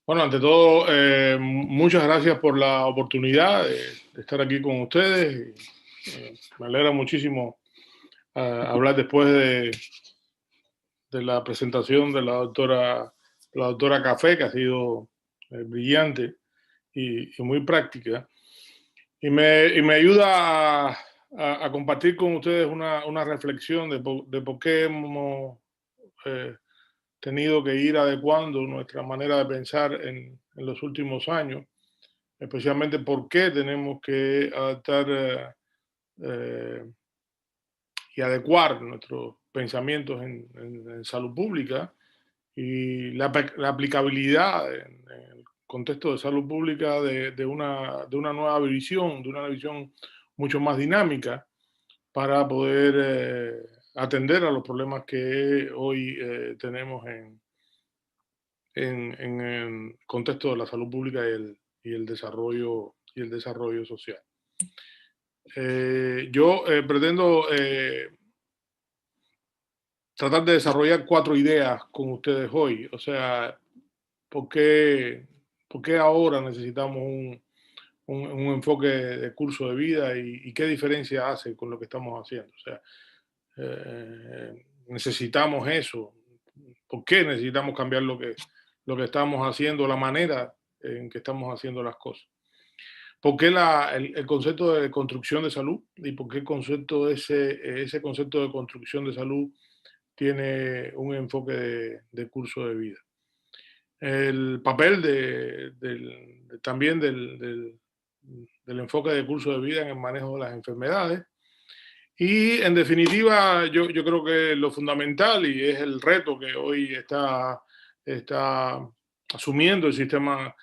Bueno, ante todo, muchas gracias por la oportunidad de estar aquí con ustedes. Me alegra muchísimo hablar después de la presentación de la doctora Café, que ha sido brillante y muy práctica. Y me ayuda a compartir con ustedes una reflexión de por qué hemos eh, tenido que ir adecuando nuestra manera de pensar en los últimos años, especialmente por qué tenemos que adaptar eh, y adecuar nuestros pensamientos en salud pública y la aplicabilidad en el contexto de salud pública de una nueva visión, de una visión mucho más dinámica para poder atender a los problemas que hoy tenemos en el contexto de la salud pública y el desarrollo social. Yo pretendo tratar de desarrollar 4 ideas con ustedes hoy. O sea, ¿por qué, por qué ahora necesitamos un enfoque de curso de vida y qué diferencia hace con lo que estamos haciendo? O sea, necesitamos eso. ¿Por qué necesitamos cambiar lo que estamos haciendo, la manera en que estamos haciendo las cosas? ¿Por qué el concepto de construcción de salud y por qué ese concepto de construcción de salud tiene un enfoque de curso de vida? El papel también del enfoque de curso de vida en el manejo de las enfermedades. Y en definitiva, yo creo que lo fundamental y es el reto que hoy está asumiendo el sistema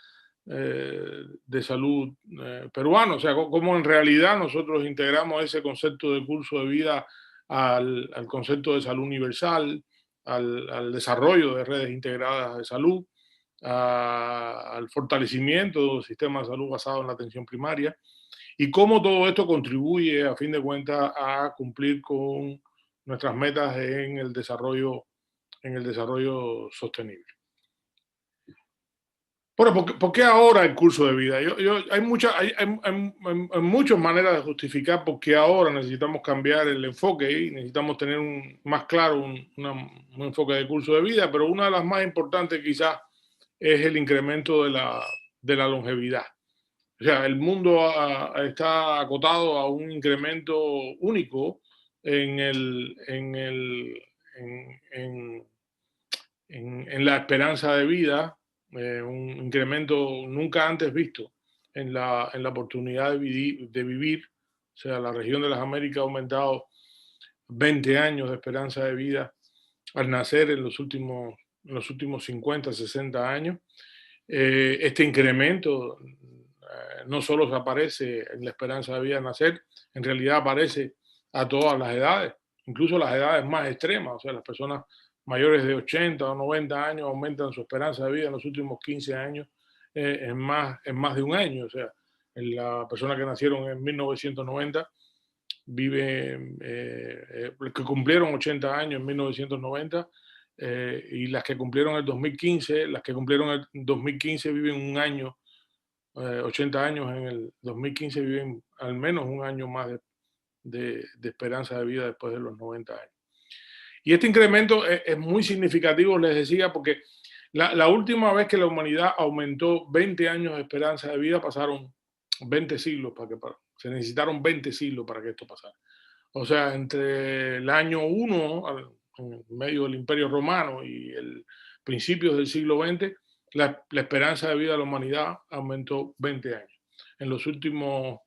de salud peruano. O sea, cómo en realidad nosotros integramos ese concepto de curso de vida al concepto de salud universal, al desarrollo de redes integradas de salud, al fortalecimiento del sistema de salud basado en la atención primaria y cómo todo esto contribuye, a fin de cuentas, a cumplir con nuestras metas en el desarrollo sostenible. Bueno, ¿por qué ahora el curso de vida? Hay muchas maneras de justificar por qué ahora necesitamos cambiar el enfoque y necesitamos tener más claro un enfoque de curso de vida, pero una de las más importantes quizás es el incremento de la longevidad. O sea, el mundo está acotado a un incremento único en, el, en la esperanza de vida, un incremento nunca antes visto en la oportunidad de vivir. O sea, la región de las Américas ha aumentado 20 años de esperanza de vida al nacer en los últimos 50, 60 años. Este incremento no solo se aparece en la esperanza de vida al nacer, en realidad aparece a todas las edades, incluso las edades más extremas. O sea, las personas mayores de 80 o 90 años aumentan su esperanza de vida en los últimos 15 años en más de un año. O sea, las personas que nacieron en 1990 que cumplieron 80 años en 1990 y las que cumplieron el 2015, las que cumplieron el 2015 viven un año, 80 años en el 2015 viven al menos un año más de esperanza de vida después de los 90 años. Y este incremento es muy significativo, les decía, porque la última vez que la humanidad aumentó 20 años de esperanza de vida pasaron 20 siglos se necesitaron 20 siglos para que esto pasara. O sea, entre el año 1, en medio del Imperio Romano, y el principios del siglo XX, la esperanza de vida de la humanidad aumentó 20 años. En los últimos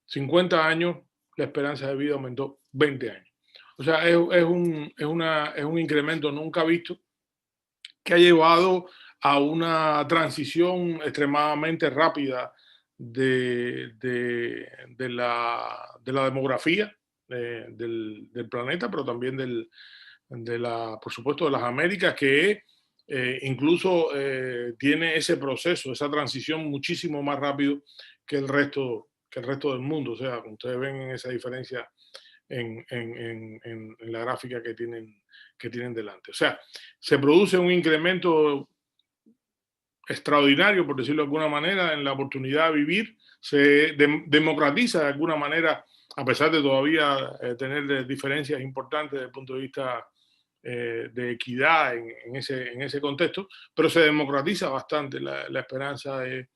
50 años, la esperanza de vida aumentó 20 años. O sea, es un incremento nunca visto que ha llevado a una transición extremadamente rápida de la demografía del planeta, pero también por supuesto, de las Américas, que incluso tiene ese proceso, esa transición muchísimo más rápido que el resto del mundo. O sea, ustedes ven esa diferencia en la gráfica que tienen delante. O sea, se produce un incremento extraordinario, por decirlo de alguna manera, en la oportunidad de vivir, se democratiza de alguna manera, a pesar de todavía tener diferencias importantes desde el punto de vista de equidad en ese contexto, pero se democratiza bastante la esperanza de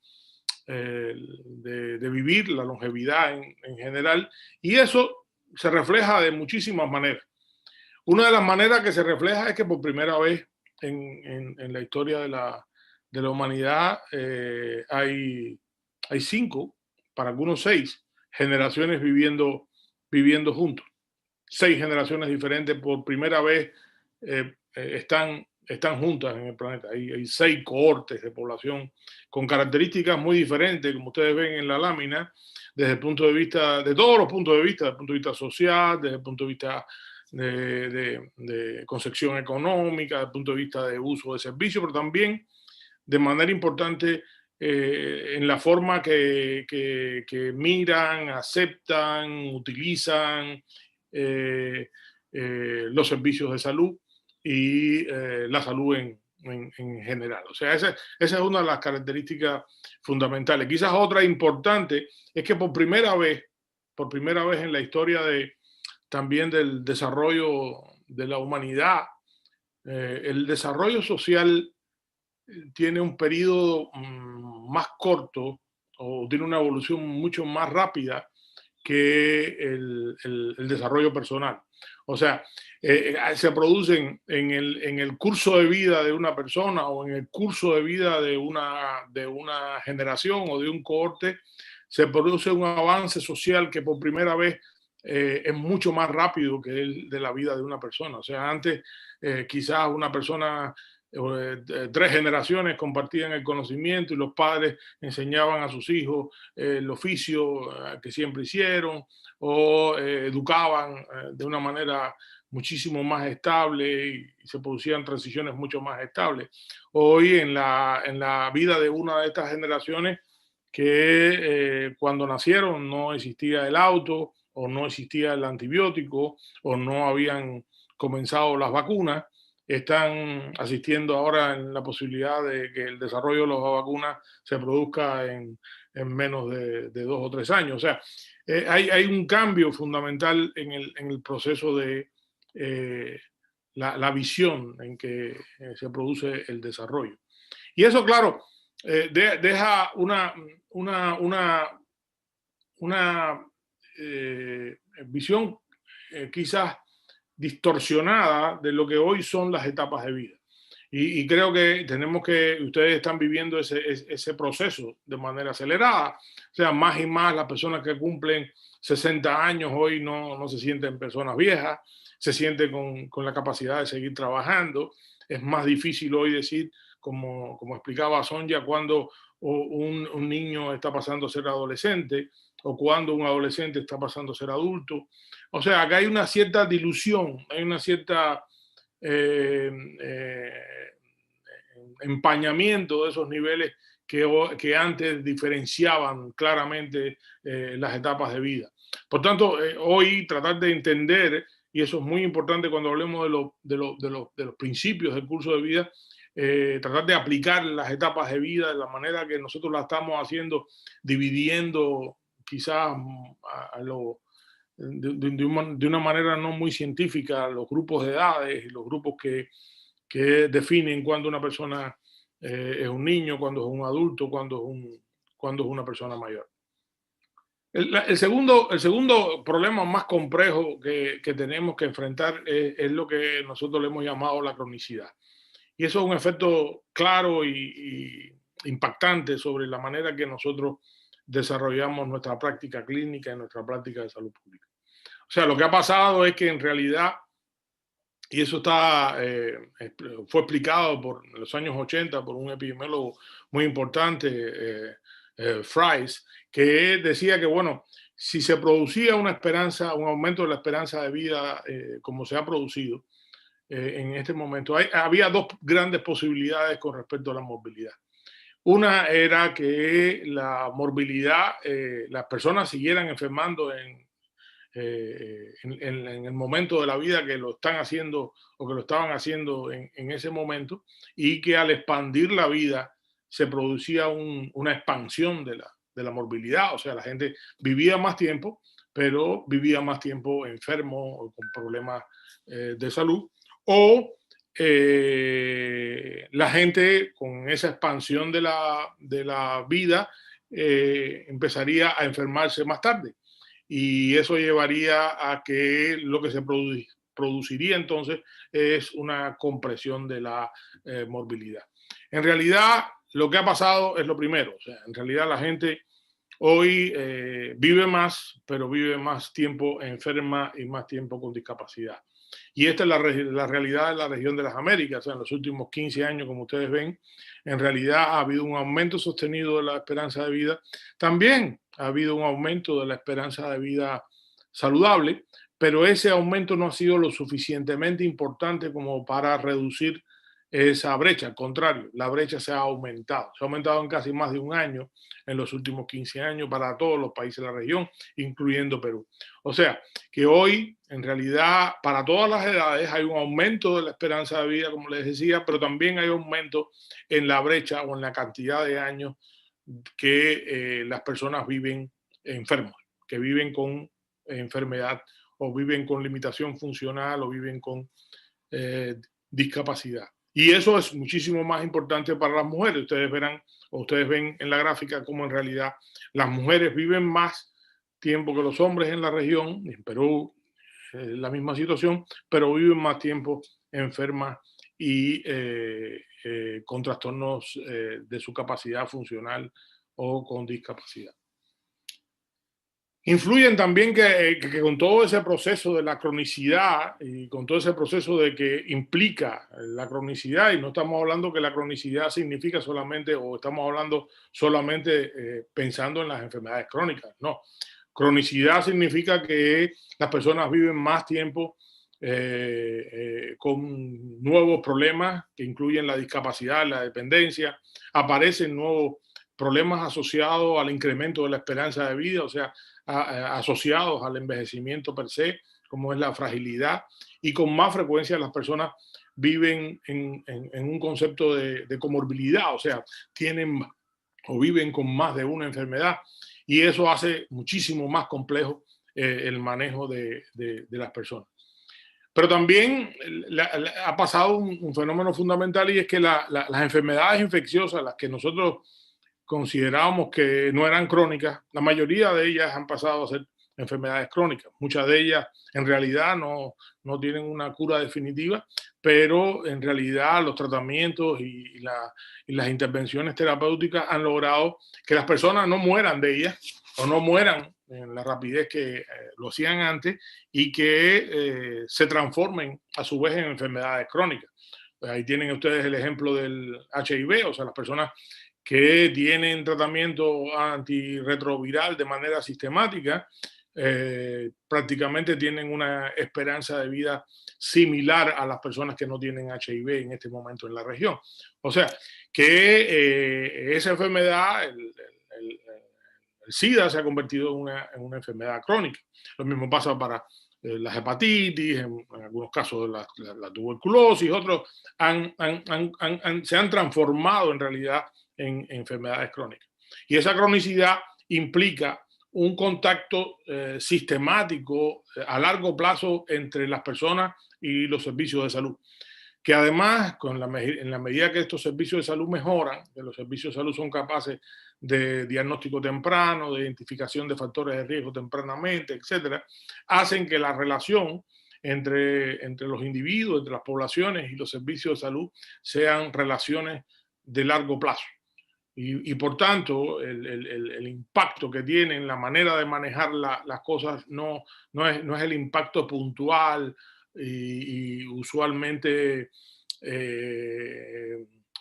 vivir, la longevidad en general, y eso se refleja de muchísimas maneras. Una de las maneras que se refleja es que por primera vez en la historia de la humanidad hay 5, para algunos 6, generaciones viviendo juntos. 6 generaciones diferentes por primera vez están juntas en el planeta. Hay 6 cohortes de población con características muy diferentes, como ustedes ven en la lámina, desde el punto de vista, de todos los puntos de vista, desde el punto de vista social, desde el punto de vista de concepción económica, desde el punto de vista de uso de servicios, pero también de manera importante en la forma que miran, aceptan, utilizan los servicios de salud y la salud en general. O sea, esa es una de las características fundamentales. Quizás otra importante es que por primera vez en la historia también del desarrollo de la humanidad, el desarrollo social tiene un periodo más corto o tiene una evolución mucho más rápida que el desarrollo personal. O sea, se producen en el curso de vida de una persona o en el curso de vida de una generación o de un cohorte, se produce un avance social que por primera vez es mucho más rápido que el de la vida de una persona. O sea, antes quizás una persona 3 generaciones compartían el conocimiento y los padres enseñaban a sus hijos el oficio que siempre hicieron o educaban de una manera muchísimo más estable y se producían transiciones mucho más estables. Hoy en la vida de una de estas generaciones que cuando nacieron no existía el auto o no existía el antibiótico o no habían comenzado las vacunas, están asistiendo ahora en la posibilidad de que el desarrollo de las vacunas se produzca en menos de 2 o 3 años. O sea, hay un cambio fundamental en el proceso de la visión en que se produce el desarrollo. Y eso, claro, deja una visión quizás distorsionada de lo que hoy son las etapas de vida. Y creo que ustedes están viviendo ese proceso de manera acelerada. O sea, más y más las personas que cumplen 60 años hoy no se sienten personas viejas, se sienten con la capacidad de seguir trabajando. Es más difícil hoy decir, como explicaba Sonja, cuando un niño está pasando a ser adolescente o cuando un adolescente está pasando a ser adulto. O sea, acá hay una cierta dilución, hay una cierta empañamiento de esos niveles que antes diferenciaban claramente las etapas de vida. Por tanto, hoy tratar de entender, y eso es muy importante cuando hablemos de los principios del curso de vida, tratar de aplicar las etapas de vida de la manera que nosotros la estamos haciendo, dividiendo quizás de una manera no muy científica los grupos de edades y los grupos que definen cuando una persona es un niño, cuando es un adulto, cuando es una persona mayor. El segundo problema más complejo que tenemos que enfrentar es lo que nosotros le hemos llamado la cronicidad. Y eso es un efecto claro y impactante sobre la manera que nosotros desarrollamos nuestra práctica clínica y nuestra práctica de salud pública. O sea, lo que ha pasado es que en realidad, y eso fue explicado en los años 80 por un epidemiólogo muy importante, Fries, que decía que, bueno, si se producía un aumento de la esperanza de vida como se ha producido en este momento, había 2 grandes posibilidades con respecto a la morbilidad. Una era que la morbilidad, las personas siguieran enfermando en el momento de la vida que lo están haciendo o que lo estaban haciendo en ese momento, y que al expandir la vida se producía una expansión de la morbilidad, o sea, la gente vivía más tiempo, pero vivía más tiempo enfermo o con problemas de salud, o la gente con esa expansión de la vida empezaría a enfermarse más tarde. Y eso llevaría a que lo que se produciría entonces es una compresión de la morbilidad. En realidad, lo que ha pasado es lo primero. O sea, en realidad la gente hoy vive más, pero vive más tiempo enferma y más tiempo con discapacidad. Y esta es la realidad de la región de las Américas. O sea, en los últimos 15 años, como ustedes ven, en realidad ha habido un aumento sostenido de la esperanza de vida. También ha habido un aumento de la esperanza de vida saludable, pero ese aumento no ha sido lo suficientemente importante como para reducir esa brecha. Al contrario, la brecha se ha aumentado. Se ha aumentado en casi más de un año en los últimos 15 años para todos los países de la región, incluyendo Perú. O sea, que hoy, en realidad, para todas las edades hay un aumento de la esperanza de vida, como les decía, pero también hay un aumento en la brecha o en la cantidad de años que las personas viven enfermos, que viven con enfermedad o viven con limitación funcional o viven con discapacidad. Y eso es muchísimo más importante para las mujeres. Ustedes verán, o ustedes ven en la gráfica cómo en realidad las mujeres viven más tiempo que los hombres en la región. En Perú la misma situación, pero viven más tiempo enfermas y con trastornos de su capacidad funcional o con discapacidad. Influyen también que con todo ese proceso de la cronicidad y con todo ese proceso de que implica la cronicidad, y no estamos hablando que la cronicidad significa solamente, o estamos hablando solamente pensando en las enfermedades crónicas, no. Cronicidad significa que las personas viven más tiempo con nuevos problemas que incluyen la discapacidad, la dependencia, aparecen nuevos problemas asociados al incremento de la esperanza de vida, o sea, asociados al envejecimiento per se, como es la fragilidad, y con más frecuencia las personas viven en un concepto de comorbilidad, o sea, tienen o viven con más de una enfermedad, y eso hace muchísimo más complejo el manejo de las personas. Pero también ha pasado un fenómeno fundamental, y es que las enfermedades infecciosas, las que nosotros considerábamos que no eran crónicas, la mayoría de ellas han pasado a ser enfermedades crónicas. Muchas de ellas en realidad no tienen una cura definitiva, pero en realidad los tratamientos y las intervenciones terapéuticas han logrado que las personas no mueran de ellas o no mueran en la rapidez que lo hacían antes, y que se transformen a su vez en enfermedades crónicas. Pues ahí tienen ustedes el ejemplo del HIV, o sea, las personas que tienen tratamiento antirretroviral de manera sistemática, prácticamente tienen una esperanza de vida similar a las personas que no tienen HIV en este momento en la región. O sea, que esa enfermedad, el SIDA, se ha convertido en una enfermedad crónica. Lo mismo pasa para las hepatitis, en algunos casos la tuberculosis, otros se han transformado en realidad en enfermedades crónicas. Y esa cronicidad implica un contacto sistemático a largo plazo entre las personas y los servicios de salud, que además, en la medida que estos servicios de salud mejoran, que los servicios de salud son capaces de diagnóstico temprano, de identificación de factores de riesgo tempranamente, etcétera, hacen que la relación entre los individuos, entre las poblaciones y los servicios de salud sean relaciones de largo plazo. Y por tanto, el impacto que tiene en la manera de manejar las cosas no es el impacto puntual y usualmente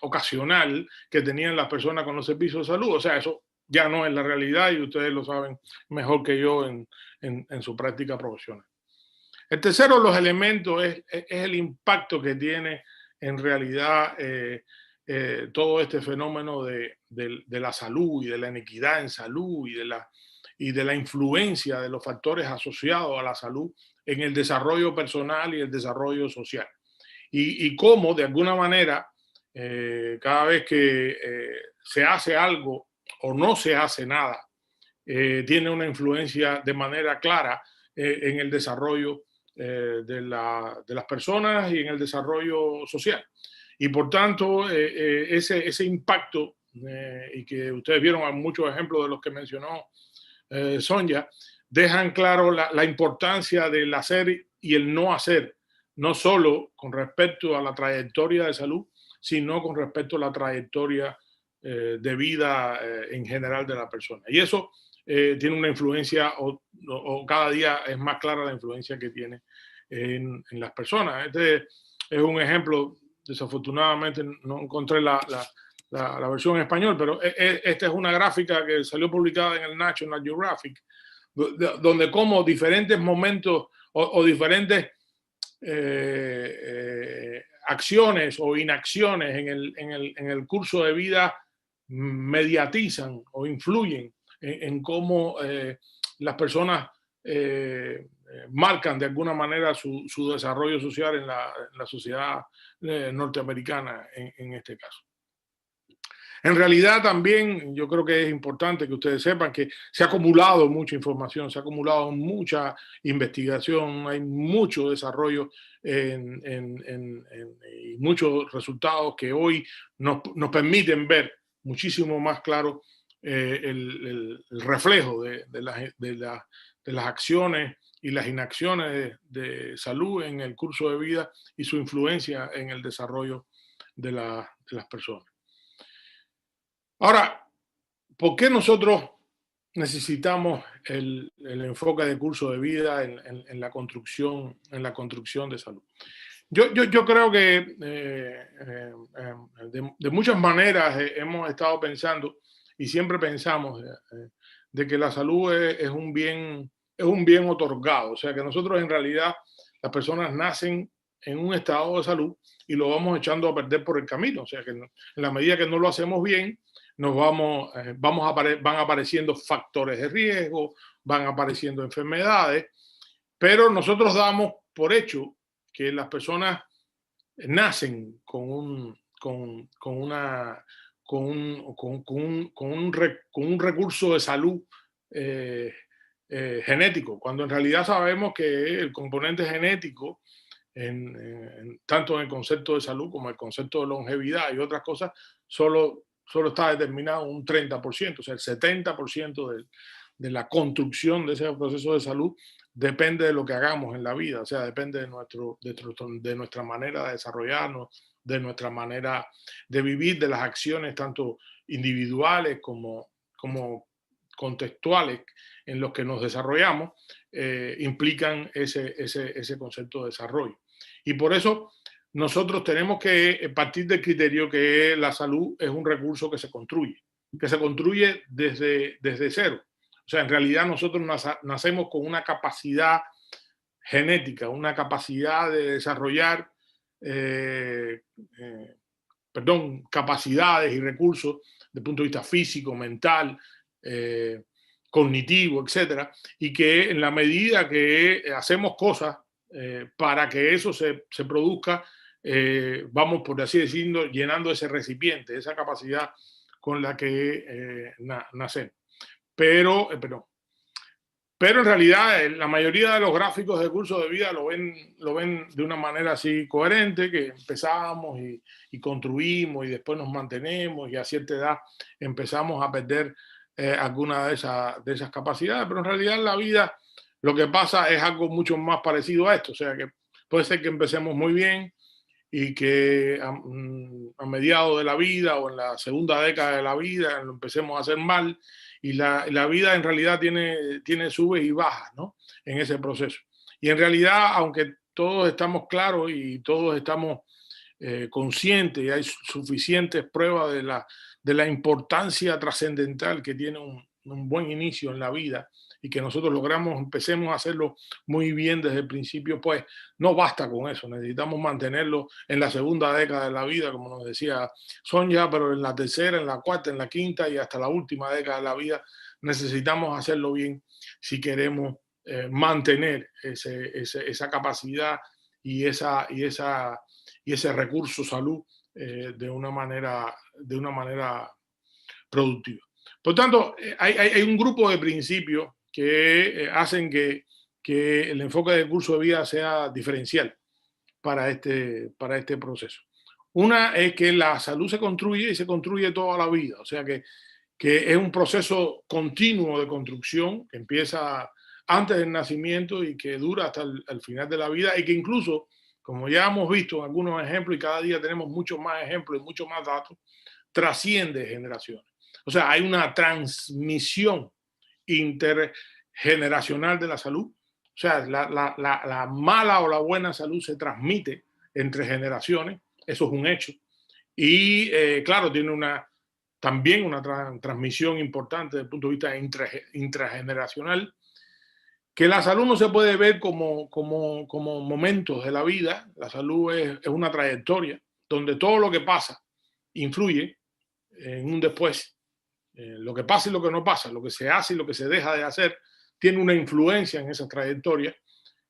ocasional que tenían las personas con los servicios de salud. O sea, eso ya no es la realidad, y ustedes lo saben mejor que yo en su práctica profesional. El tercero de los elementos es el impacto que tiene en realidad todo este fenómeno de la salud y de la inequidad en salud y de la influencia de los factores asociados a la salud en el desarrollo personal y el desarrollo social. Y cómo, de alguna manera, cada vez que se hace algo o no se hace nada, tiene una influencia de manera clara en el desarrollo de las personas y en el desarrollo social. Y por tanto, ese impacto, y que ustedes vieron muchos ejemplos de los que mencionó Sonia, dejan claro la importancia del hacer y el no hacer, no solo con respecto a la trayectoria de salud, sino con respecto a la trayectoria de vida en general de la persona. Y eso tiene una influencia, o cada día es más clara la influencia que tiene en las personas. Este es un ejemplo, desafortunadamente no encontré la versión en español, pero esta es una gráfica que salió publicada en el National Geographic, donde como diferentes momentos o diferentes acciones o inacciones en el curso de vida mediatizan o influyen en cómo las personas marcan de alguna manera su desarrollo social en la sociedad norteamericana en este caso. En realidad también yo creo que es importante que ustedes sepan que se ha acumulado mucha información, se ha acumulado mucha investigación, hay mucho desarrollo y muchos resultados que hoy nos permiten ver muchísimo más claro el reflejo de las acciones y las inacciones de salud en el curso de vida y su influencia en el desarrollo de las personas. Ahora, ¿por qué nosotros necesitamos el enfoque de curso de vida en la construcción de salud? Yo creo que de muchas maneras hemos estado pensando y siempre pensamos de que la salud es un bien otorgado. O sea, que nosotros en realidad, las personas nacen en un estado de salud y lo vamos echando a perder por el camino. O sea, que en la medida que no lo hacemos bien, van apareciendo factores de riesgo, van apareciendo enfermedades, pero nosotros damos por hecho que las personas nacen con un recurso de salud genético, cuando en realidad sabemos que el componente genético, tanto en el concepto de salud como en el concepto de longevidad y otras cosas, solo está determinado un 30%, o sea, el 70% de la construcción de ese proceso de salud depende de lo que hagamos en la vida, o sea, depende de nuestra manera de desarrollarnos, de nuestra manera de vivir, de las acciones tanto individuales como contextuales en los que nos desarrollamos, implican ese concepto de desarrollo. Y por eso nosotros tenemos que partir del criterio que la salud es un recurso que se construye desde cero. O sea, en realidad nosotros nacemos con una capacidad genética, una capacidad de desarrollar, capacidades y recursos desde el punto de vista físico, mental, cognitivo, etcétera, y que en la medida que hacemos cosas para que eso se produzca, vamos, por así decirlo, llenando ese recipiente, esa capacidad con la que nacemos. Pero en realidad la mayoría de los gráficos de curso de vida lo ven de una manera así coherente, que empezamos y construimos y después nos mantenemos y a cierta edad empezamos a perder alguna de esas capacidades, pero en realidad en la vida lo que pasa es algo mucho más parecido a esto, o sea que puede ser que empecemos muy bien y que a mediados de la vida o en la segunda década de la vida lo empecemos a hacer mal, y la vida en realidad tiene subes y bajas, ¿no?, en ese proceso. Y en realidad, aunque todos estamos claros y todos estamos conscientes y hay suficientes pruebas de la importancia trascendental que tiene un buen inicio en la vida y que nosotros empecemos a hacerlo muy bien desde el principio, pues no basta con eso, necesitamos mantenerlo en la segunda década de la vida, como nos decía Sonia, pero en la tercera, en la cuarta, en la quinta y hasta la última década de la vida necesitamos hacerlo bien si queremos mantener esa capacidad y ese recurso salud de una manera productiva. Por tanto, hay un grupo de principios que hacen que el enfoque del curso de vida sea diferencial para este proceso. Una es que la salud se construye y se construye toda la vida, o sea que es un proceso continuo de construcción que empieza antes del nacimiento y que dura hasta el final de la vida, y que incluso, como ya hemos visto en algunos ejemplos, y cada día tenemos muchos más ejemplos y muchos más datos, trasciende generaciones. O sea, hay una transmisión intergeneracional de la salud. O sea, la mala o la buena salud se transmite entre generaciones, eso es un hecho. Y claro, tiene también una transmisión importante desde el punto de vista intrageneracional, que la salud no se puede ver como momentos de la vida. La salud es una trayectoria donde todo lo que pasa influye en un después. Lo que pasa y lo que no pasa, lo que se hace y lo que se deja de hacer, tiene una influencia en esa trayectoria,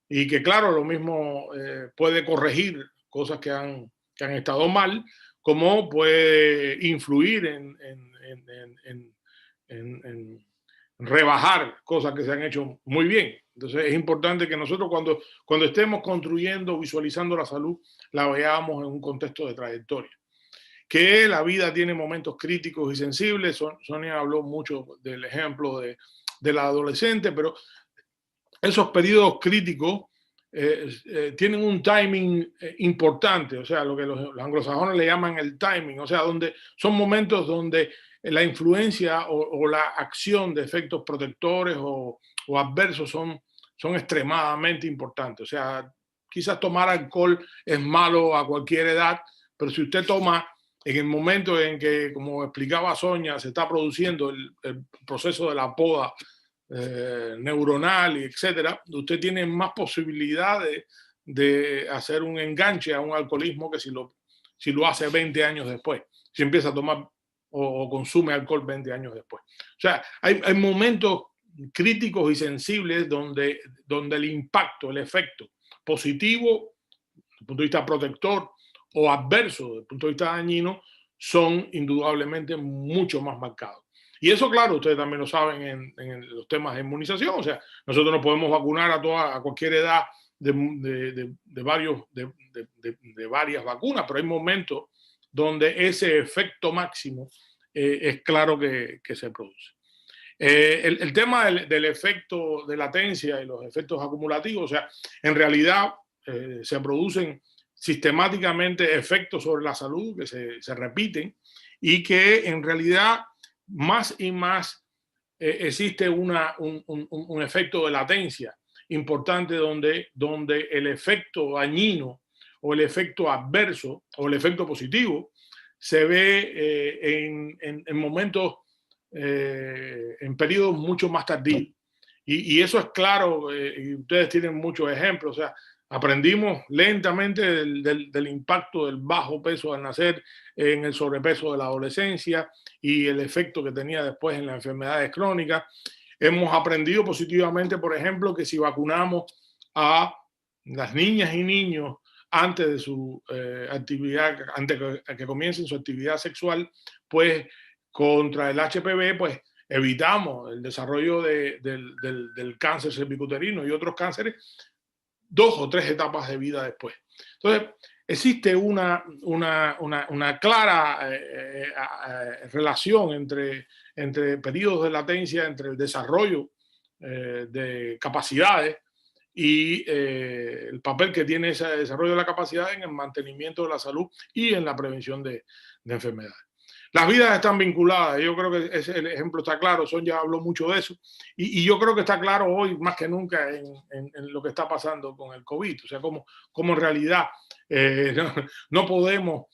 y que claro, lo mismo puede corregir cosas que han estado mal, como puede influir en rebajar cosas que se han hecho muy bien. Entonces es importante que nosotros cuando estemos construyendo, visualizando la salud, la veamos en un contexto de trayectoria. Que la vida tiene momentos críticos y sensibles. Sonia habló mucho del ejemplo de la adolescente, pero esos periodos críticos tienen un timing importante, o sea, lo que los anglosajones le llaman el timing, o sea, donde son momentos donde la influencia o la acción de efectos protectores o adversos son extremadamente importantes. O sea, quizás tomar alcohol es malo a cualquier edad, pero si usted toma en el momento en que, como explicaba Sonia, se está produciendo el proceso de la poda neuronal, y etcétera, usted tiene más posibilidades de hacer un enganche a un alcoholismo que si lo hace 20 años después, si empieza a tomar o consume alcohol 20 años después. O sea, hay momentos críticos y sensibles donde el impacto, el efecto positivo, desde el punto de vista protector, o adverso, desde el punto de vista dañino, son indudablemente mucho más marcados. Y eso, claro, ustedes también lo saben en los temas de inmunización. O sea, nosotros no podemos vacunar a cualquier edad de varias vacunas, pero hay momentos donde ese efecto máximo es claro que se produce. El tema del efecto de latencia y los efectos acumulativos, o sea, en realidad se producen sistemáticamente efectos sobre la salud que se repiten, y que en realidad más y más existe un efecto de latencia importante donde el efecto dañino o el efecto adverso o el efecto positivo se ve en momentos, en periodos mucho más tardíos. Y eso es claro, y ustedes tienen muchos ejemplos. O sea, aprendimos lentamente del impacto del bajo peso al nacer en el sobrepeso de la adolescencia y el efecto que tenía después en las enfermedades crónicas. Hemos aprendido positivamente, por ejemplo, que si vacunamos a las niñas y niños antes de su actividad, antes que comiencen su actividad sexual, pues contra el HPV, pues evitamos el desarrollo del cáncer cervicuterino y otros cánceres 2 o 3 etapas de vida después. Entonces, existe una clara relación entre periodos de latencia, entre el desarrollo de capacidades y el papel que tiene ese desarrollo de la capacidad en el mantenimiento de la salud y en la prevención de enfermedades. Las vidas están vinculadas. Yo creo que ese, el ejemplo está claro. Sonia habló mucho de eso. Y yo creo que está claro hoy más que nunca en lo que está pasando con el COVID. O sea, como en realidad no podemos,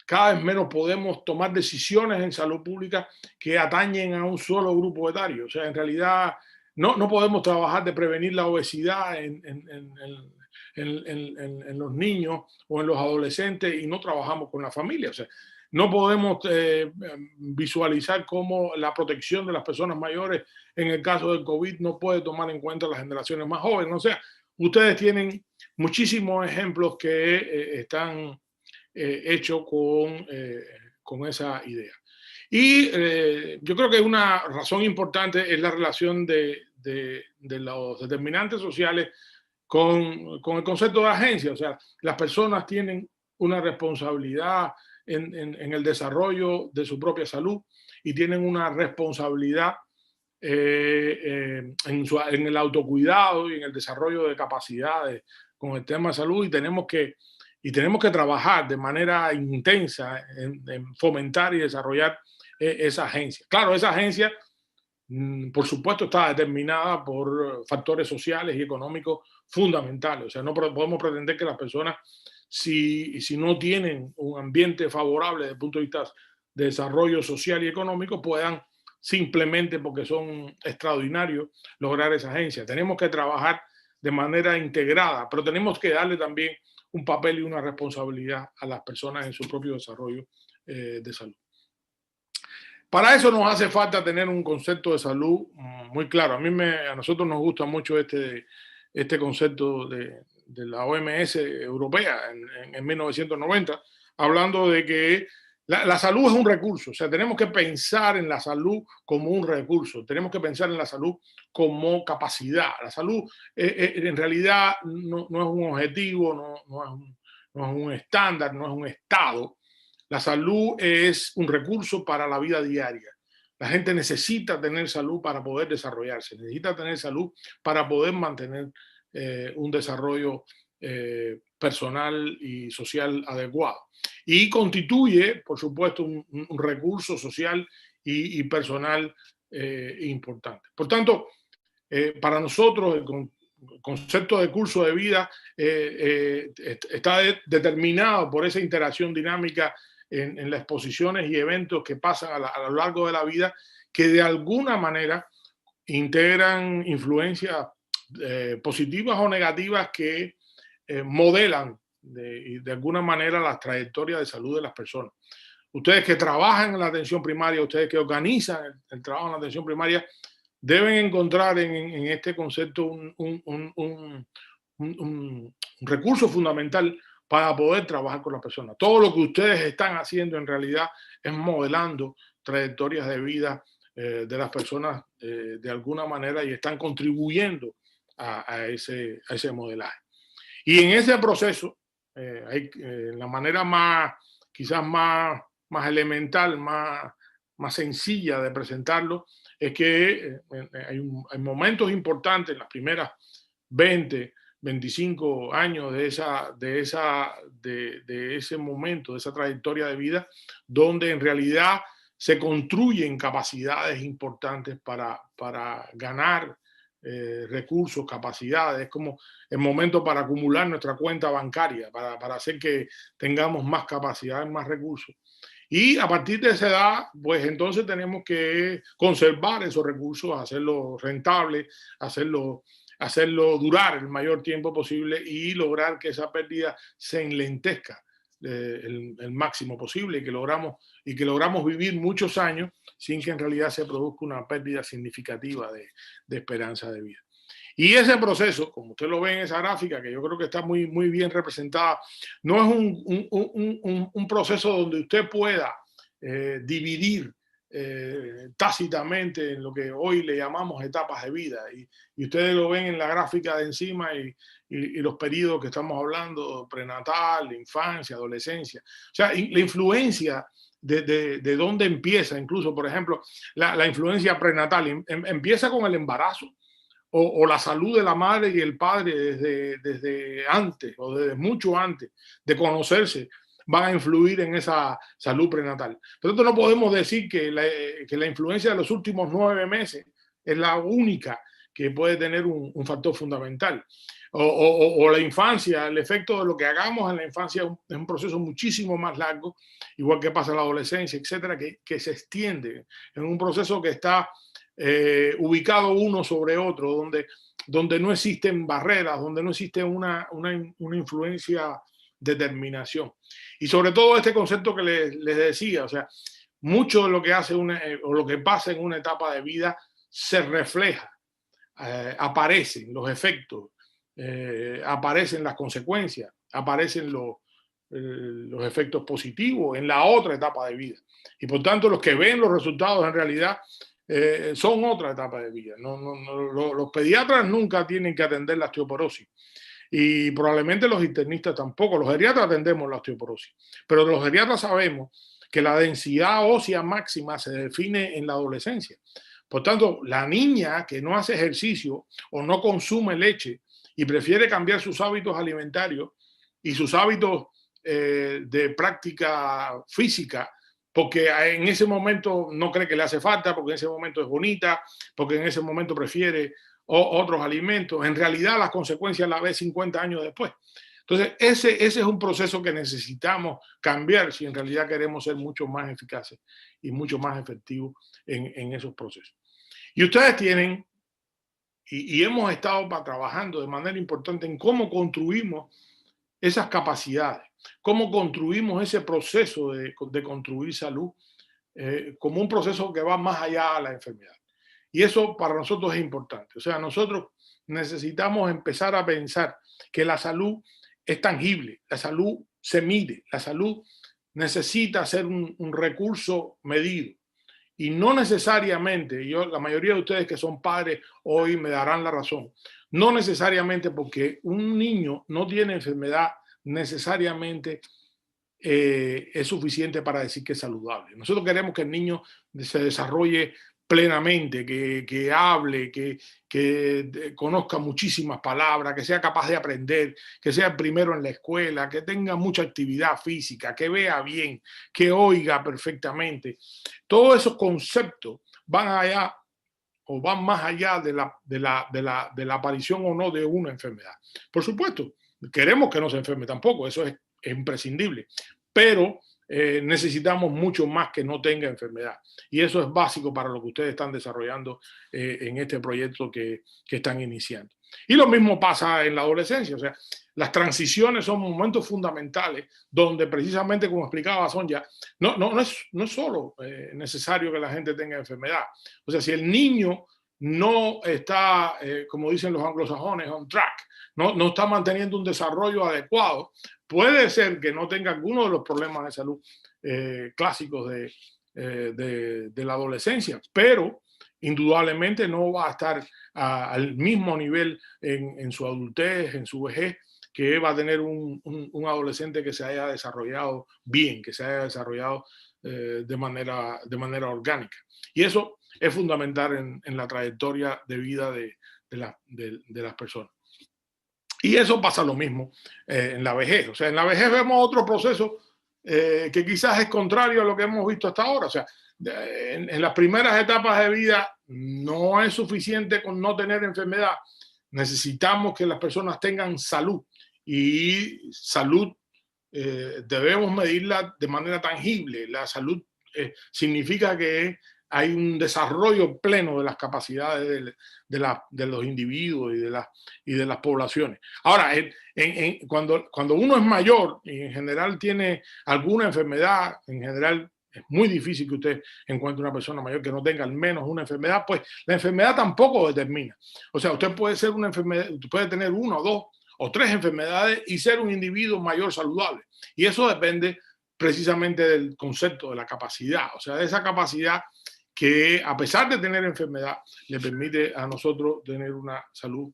cada vez menos podemos tomar decisiones en salud pública que atañen a un solo grupo etario. O sea, en realidad no podemos trabajar de prevenir la obesidad en los niños o en los adolescentes y no trabajamos con la familia. O sea, no podemos visualizar cómo la protección de las personas mayores en el caso del COVID no puede tomar en cuenta las generaciones más jóvenes. O sea, ustedes tienen muchísimos ejemplos que están hecho con esa idea. Y yo creo que una razón importante es la relación de los determinantes sociales con el concepto de agencia. O sea, las personas tienen una responsabilidad en el desarrollo de su propia salud y tienen una responsabilidad en el autocuidado y en el desarrollo de capacidades con el tema de salud, y tenemos que trabajar de manera intensa en fomentar y desarrollar esa agencia. Claro, esa agencia, por supuesto, está determinada por factores sociales y económicos fundamentales. O sea, no podemos pretender que las personas, si no tienen un ambiente favorable desde el punto de vista de desarrollo social y económico, puedan simplemente porque son extraordinarios lograr esa agencia. Tenemos que trabajar de manera integrada, pero tenemos que darle también un papel y una responsabilidad a las personas en su propio desarrollo de salud. Para eso nos hace falta tener un concepto de salud muy claro. A nosotros nos gusta mucho este concepto de la OMS europea en 1990, hablando de que la salud es un recurso. O sea, tenemos que pensar en la salud como un recurso, tenemos que pensar en la salud como capacidad. La salud en realidad no es un objetivo, no es un estándar, no es un estado. La salud es un recurso para la vida diaria. La gente necesita tener salud para poder desarrollarse, necesita tener salud para poder mantener un desarrollo personal y social adecuado. Y constituye, por supuesto, un recurso social y personal importante. Por tanto, para nosotros el concepto de curso de vida está determinado por esa interacción dinámica en las exposiciones y eventos que pasan a lo largo de la vida, que de alguna manera integran influencias positivas o negativas que modelan de alguna manera las trayectorias de salud de las personas. Ustedes que trabajan en la atención primaria, ustedes que organizan el trabajo en la atención primaria, deben encontrar en este concepto un recurso fundamental para poder trabajar con las personas. Todo lo que ustedes están haciendo en realidad es modelando trayectorias de vida de las personas de alguna manera, y están contribuyendo a ese modelaje. Y en ese proceso, la manera quizás más elemental, más sencilla de presentarlo, es que hay momentos importantes en las primeras 20, 25 años de ese momento, de esa trayectoria de vida, donde en realidad se construyen capacidades importantes para ganar recursos, capacidades. Es como el momento para acumular nuestra cuenta bancaria, para hacer que tengamos más capacidades, más recursos. Y a partir de esa edad, pues entonces tenemos que conservar esos recursos, hacerlo rentable, hacerlo durar el mayor tiempo posible y lograr que esa pérdida se enlentezca el máximo posible, y que logramos vivir muchos años sin que en realidad se produzca una pérdida significativa de esperanza de vida. Y ese proceso, como usted lo ve en esa gráfica, que yo creo que está muy, muy bien representada, no es un proceso donde usted pueda dividir tácitamente en lo que hoy le llamamos etapas de vida. Y ustedes lo ven en la gráfica de encima y los periodos que estamos hablando, prenatal, infancia, adolescencia. O sea, la influencia de dónde empieza, incluso, por ejemplo, la influencia prenatal empieza con el embarazo o la salud de la madre y el padre desde antes o desde mucho antes de conocerse, van a influir en esa salud prenatal. Por lo tanto, no podemos decir que la influencia de los últimos 9 meses es la única que puede tener un factor fundamental. O la infancia, el efecto de lo que hagamos en la infancia es un proceso muchísimo más largo, igual que pasa en la adolescencia, etcétera, que se extiende en un proceso que está ubicado uno sobre otro, donde no existen barreras, donde no existe una influencia determinación. Y sobre todo este concepto que les decía, o sea, mucho de lo que hace o lo que pasa en una etapa de vida se refleja, aparecen los efectos, aparecen las consecuencias, aparecen los efectos positivos en la otra etapa de vida. Y por tanto, los que ven los resultados en realidad son otra etapa de vida. Los pediatras nunca tienen que atender la osteoporosis. Y probablemente los internistas tampoco. Los geriatras atendemos la osteoporosis. Pero los geriatras sabemos que la densidad ósea máxima se define en la adolescencia. Por tanto, la niña que no hace ejercicio o no consume leche y prefiere cambiar sus hábitos alimentarios y sus hábitos de práctica física, porque en ese momento no cree que le hace falta, porque en ese momento es bonita, porque en ese momento prefiere otros alimentos, en realidad las consecuencias las ve 50 años después. Entonces, ese es un proceso que necesitamos cambiar si en realidad queremos ser mucho más eficaces y mucho más efectivos en esos procesos. Y ustedes tienen, y hemos estado trabajando de manera importante en cómo construimos esas capacidades, cómo construimos ese proceso de construir salud como un proceso que va más allá de la enfermedad. Y eso para nosotros es importante. O sea, nosotros necesitamos empezar a pensar que la salud es tangible, la salud se mide, la salud necesita ser un recurso medido. Y no necesariamente, la mayoría de ustedes que son padres hoy me darán la razón, no necesariamente porque un niño no tiene enfermedad necesariamente es suficiente para decir que es saludable. Nosotros queremos que el niño se desarrolle plenamente, que hable, que conozca muchísimas palabras, que sea capaz de aprender, que sea el primero en la escuela, que tenga mucha actividad física, que vea bien, que oiga perfectamente. Todos esos conceptos van allá o van más allá de la aparición o no de una enfermedad. Por supuesto, queremos que no se enferme tampoco, eso es imprescindible, pero necesitamos mucho más que no tenga enfermedad. Y eso es básico para lo que ustedes están desarrollando en este proyecto que están iniciando. Y lo mismo pasa en la adolescencia, o sea, las transiciones son momentos fundamentales donde precisamente, como explicaba Sonia, no es solo necesario que la gente tenga enfermedad. O sea, si el niño no está, como dicen los anglosajones, on track, no está manteniendo un desarrollo adecuado, puede ser que no tenga alguno de los problemas de salud clásicos de la adolescencia, pero indudablemente no va a estar al mismo nivel en su adultez, en su vejez, que va a tener un adolescente que se haya desarrollado bien, que se haya desarrollado de manera orgánica. Y eso es fundamental en la trayectoria de vida de las personas. Y eso pasa lo mismo en la vejez. O sea, en la vejez vemos otro proceso que quizás es contrario a lo que hemos visto hasta ahora. O sea, en las primeras etapas de vida no es suficiente con no tener enfermedad. Necesitamos que las personas tengan salud. Y salud debemos medirla de manera tangible. La salud significa que hay un desarrollo pleno de las capacidades de los individuos y de las poblaciones. Ahora, cuando uno es mayor y en general tiene alguna enfermedad, en general es muy difícil que usted encuentre una persona mayor que no tenga al menos una enfermedad, pues la enfermedad tampoco determina. O sea, usted puede ser una enfermedad, puede tener 1, 2 o 3 enfermedades y ser un individuo mayor saludable. Y eso depende precisamente del concepto de la capacidad, o sea, de esa capacidad que a pesar de tener enfermedad, le permite a nosotros tener una salud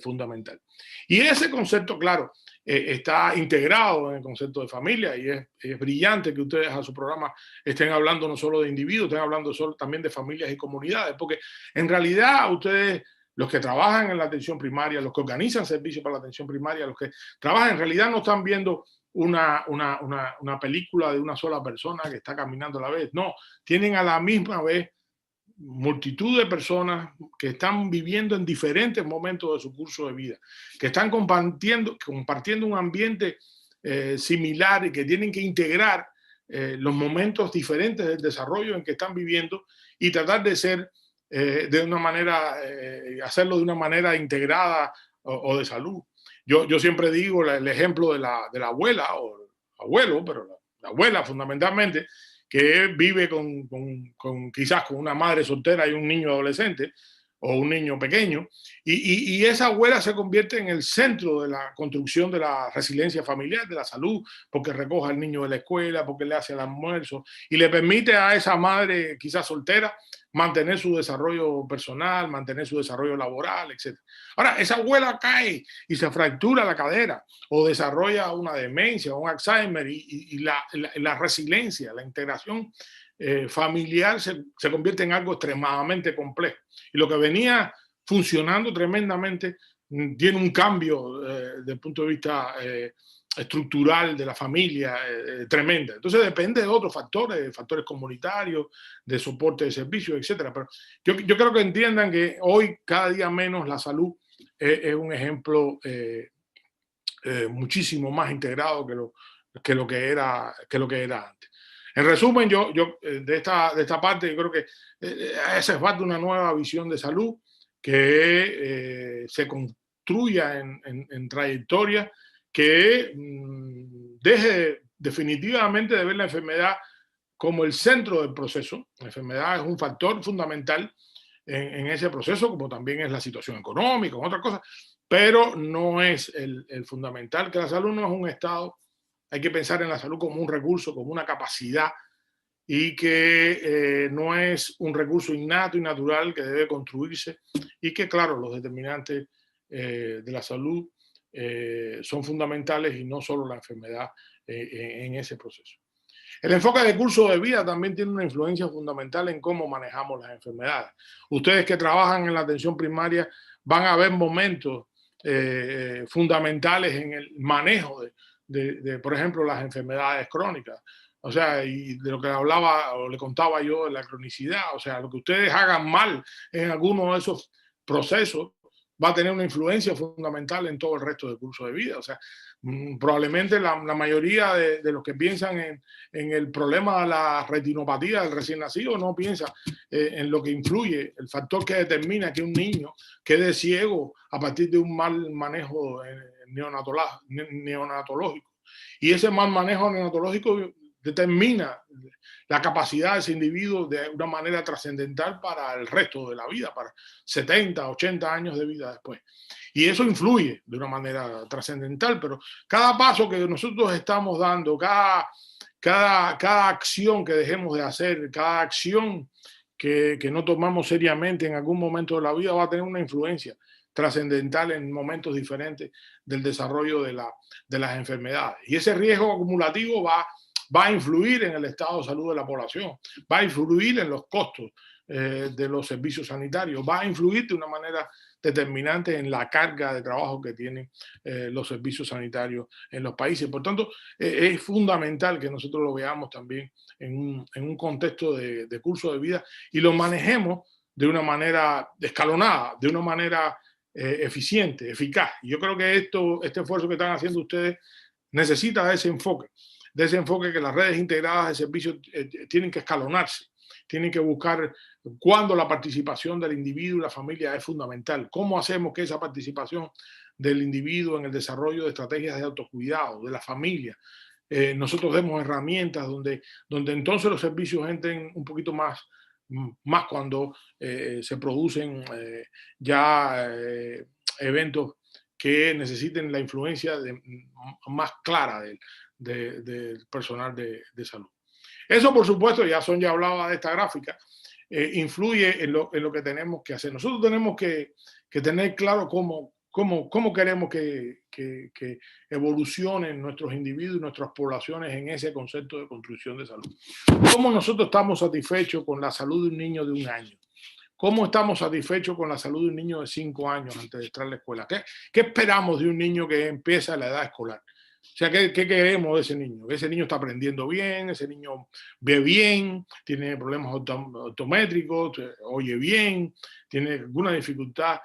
fundamental. Y ese concepto, claro, está integrado en el concepto de familia y es brillante que ustedes a su programa estén hablando no solo de individuos, estén hablando también de familias y comunidades, porque en realidad ustedes, los que trabajan en la atención primaria, los que organizan servicios para la atención primaria, los que trabajan en realidad no están viendo una película de una sola persona que está caminando a la vez. No, tienen a la misma vez multitud de personas que están viviendo en diferentes momentos de su curso de vida, que están compartiendo un ambiente similar y que tienen que integrar los momentos diferentes del desarrollo en que están viviendo y tratar de ser de una manera, hacerlo de una manera integrada o de salud. Yo siempre digo el ejemplo de la abuela o el abuelo, pero la abuela fundamentalmente, que vive quizás con una madre soltera y un niño adolescente, o un niño pequeño, y esa abuela se convierte en el centro de la construcción de la resiliencia familiar, de la salud, porque recoge al niño de la escuela, porque le hace el almuerzo y le permite a esa madre, quizás soltera, mantener su desarrollo personal, mantener su desarrollo laboral, etc. Ahora, esa abuela cae y se fractura la cadera o desarrolla una demencia, un Alzheimer, y la resiliencia, la integración familiar se convierte en algo extremadamente complejo. Y lo que venía funcionando tremendamente tiene un cambio desde el punto de vista estructural de la familia tremenda. Entonces depende de otros factores, factores comunitarios, de soporte de servicios, etcétera. Pero yo creo que entiendan que hoy cada día menos la salud es un ejemplo muchísimo más integrado que lo que era antes. En resumen, yo de esta parte, yo creo que hace falta una nueva visión de salud que se construya en trayectoria, que deje definitivamente de ver la enfermedad como el centro del proceso. La enfermedad es un factor fundamental en ese proceso, como también es la situación económica, otras cosas, pero no es el fundamental, que la salud no es un estado. Hay que pensar en la salud como un recurso, como una capacidad, y que no es un recurso innato y natural que debe construirse, y que, claro, los determinantes de la salud son fundamentales y no solo la enfermedad en ese proceso. El enfoque de curso de vida también tiene una influencia fundamental en cómo manejamos las enfermedades. Ustedes que trabajan en la atención primaria van a ver momentos fundamentales en el manejo por ejemplo, las enfermedades crónicas. O sea, y de lo que hablaba o le contaba yo de la cronicidad, o sea, lo que ustedes hagan mal en alguno de esos procesos va a tener una influencia fundamental en todo el resto del curso de vida. O sea, probablemente la mayoría de los que piensan en el problema de la retinopatía del recién nacido no piensa en lo que influye, el factor que determina que un niño quede ciego a partir de un mal manejo neonatológico. Y ese mal manejo neonatológico determina la capacidad de ese individuo de una manera trascendental para el resto de la vida, para 70, 80 años de vida después. Y eso influye de una manera trascendental, pero cada paso que nosotros estamos dando, cada acción que dejemos de hacer, cada acción que no tomamos seriamente en algún momento de la vida va a tener una influencia trascendental en momentos diferentes del desarrollo de las enfermedades. Y ese riesgo acumulativo va a influir en el estado de salud de la población, va a influir en los costos de los servicios sanitarios, va a influir de una manera determinante en la carga de trabajo que tienen los servicios sanitarios en los países. Por tanto, es fundamental que nosotros lo veamos también en un contexto de curso de vida y lo manejemos de una manera escalonada, de una manera eficiente, eficaz. Y yo creo que este esfuerzo que están haciendo ustedes necesita de ese enfoque que las redes integradas de servicios tienen que escalonarse, tienen que buscar cuándo la participación del individuo y la familia es fundamental. ¿Cómo hacemos que esa participación del individuo en el desarrollo de estrategias de autocuidado, de la familia, nosotros demos herramientas donde entonces los servicios entren un poquito más cuando se producen eventos que necesiten la influencia más clara del personal de salud. Eso, por supuesto, ya hablaba de esta gráfica, influye en lo que tenemos que hacer. Nosotros tenemos que tener claro cómo queremos que evolucionen nuestros individuos y nuestras poblaciones en ese concepto de construcción de salud. ¿Cómo nosotros estamos satisfechos con la salud de un niño de 1 año? ¿Cómo estamos satisfechos con la salud de un niño de 5 años antes de entrar a la escuela? ¿Qué esperamos de un niño que empieza la edad escolar? O sea, ¿qué queremos de ese niño? Ese niño está aprendiendo bien, ese niño ve bien, tiene problemas optométricos, oye bien, tiene alguna dificultad.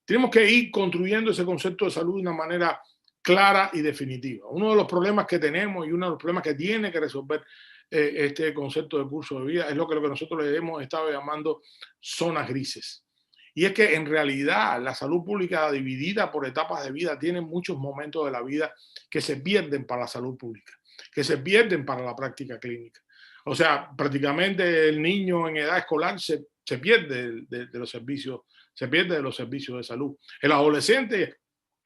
Tenemos que ir construyendo ese concepto de salud de una manera clara y definitiva. Uno de los problemas que tenemos y uno de los problemas que tiene que resolver este concepto de curso de vida es lo que nosotros le hemos estado llamando zonas grises. Y es que en realidad la salud pública dividida por etapas de vida tiene muchos momentos de la vida que se pierden para la salud pública, que se pierden para la práctica clínica. O sea, prácticamente el niño en edad escolar se pierde de los servicios, se pierde de los servicios de salud. El adolescente,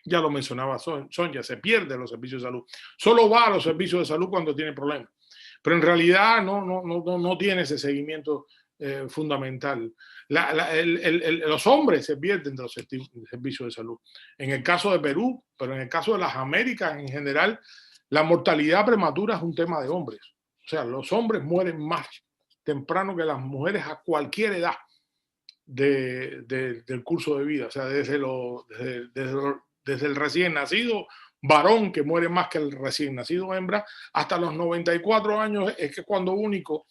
ya lo mencionaba Sonia, se pierde de los servicios de salud. Solo va a los servicios de salud cuando tiene problemas. Pero en realidad no tiene ese seguimiento fundamental. Los hombres se pierden de los servicios de salud. En el caso de Perú, pero en el caso de las Américas en general, la mortalidad prematura es un tema de hombres. O sea, los hombres mueren más temprano que las mujeres a cualquier edad del curso de vida. O sea, desde el recién nacido varón, que muere más que el recién nacido hembra, hasta los 94 años es que cuando único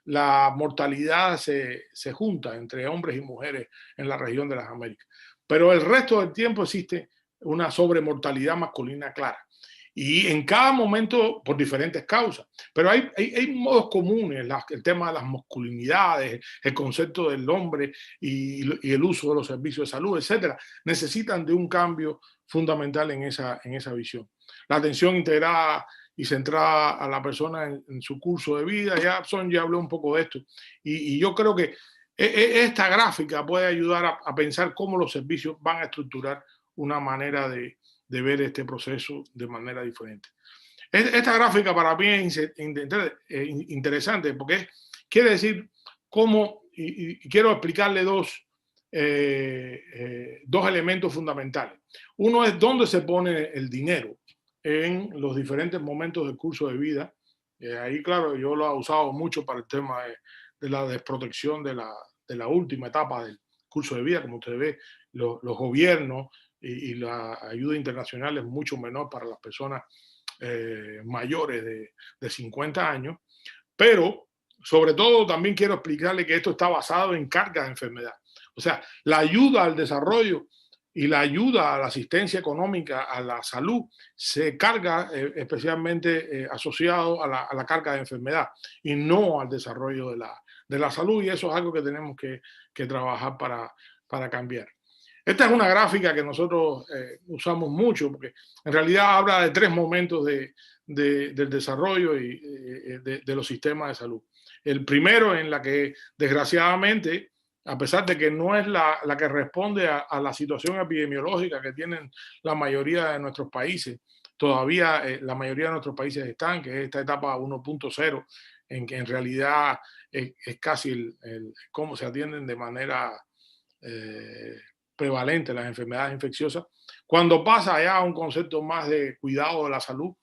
la mortalidad se junta entre hombres y mujeres en la región de las Américas. Pero el resto del tiempo existe una sobremortalidad masculina clara. Y en cada momento por diferentes causas. Pero hay modos comunes, el tema de las masculinidades, el concepto del hombre y el uso de los servicios de salud, etcétera, necesitan de un cambio fundamental en esa visión. La atención integrada y centrada a la persona en su curso de vida, ya habló un poco de esto. Y yo creo que esta gráfica puede ayudar a pensar cómo los servicios van a estructurar una manera de ver este proceso de manera diferente. Esta gráfica para mí es interesante porque quiere decir cómo, y quiero explicarle dos elementos fundamentales. Uno es dónde se pone el dinero en los diferentes momentos del curso de vida. Ahí, claro, yo lo he usado mucho para el tema de la desprotección de la última etapa del curso de vida. Como usted ve, los gobiernos y la ayuda internacional es mucho menor para las personas mayores de 50 años, pero sobre todo también quiero explicarle que esto está basado en cargas de enfermedad. O sea, la ayuda al desarrollo y la ayuda a la asistencia económica a la salud se carga especialmente asociado a la carga de enfermedad y no al desarrollo de la salud, y eso es algo que tenemos que trabajar para cambiar. Esta es una gráfica que nosotros usamos mucho porque en realidad habla de tres momentos del desarrollo y de los sistemas de salud. El primero, en la que desgraciadamente, a pesar de que no es la que responde a la situación epidemiológica que tienen la mayoría de nuestros países, todavía la mayoría de nuestros países están, que es esta etapa 1.0, en que en realidad es casi cómo se atienden de manera prevalente las enfermedades infecciosas. Cuando pasa ya a un concepto más de cuidado de la salud,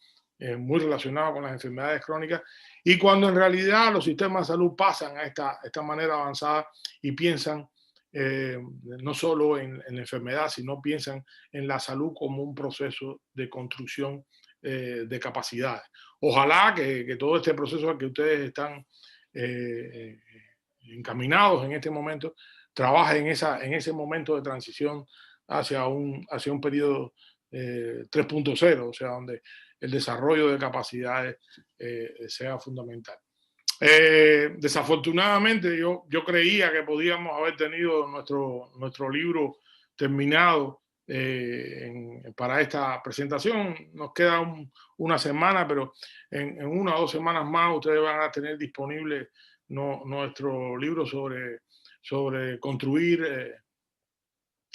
muy relacionado con las enfermedades crónicas, y cuando en realidad los sistemas de salud pasan a esta manera avanzada y piensan no solo en la enfermedad, sino piensan en la salud como un proceso de construcción de capacidades. Ojalá que todo este proceso al que ustedes están encaminados en este momento trabaje en ese momento de transición hacia un periodo 3.0, o sea, donde el desarrollo de capacidades sea fundamental. Desafortunadamente yo creía que podíamos haber tenido nuestro libro terminado para esta presentación. Nos queda una semana, pero en 1 o 2 semanas más ustedes van a tener disponible nuestro libro sobre construir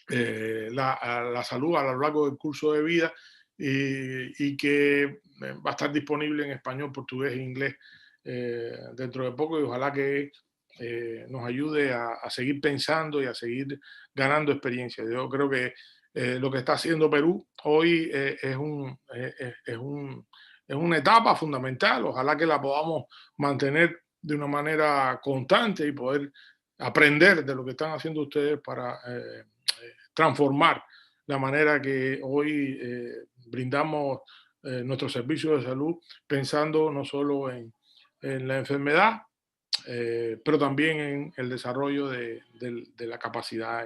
la salud a lo largo del curso de vida, y que va a estar disponible en español, portugués e inglés dentro de poco, y ojalá que nos ayude a seguir pensando y a seguir ganando experiencia. Yo creo que lo que está haciendo Perú hoy es una etapa fundamental. Ojalá que la podamos mantener de una manera constante y poder aprender de lo que están haciendo ustedes para transformar la manera que hoy brindamos nuestros servicios de salud, pensando no solo en la enfermedad, pero también en el desarrollo de la capacidad.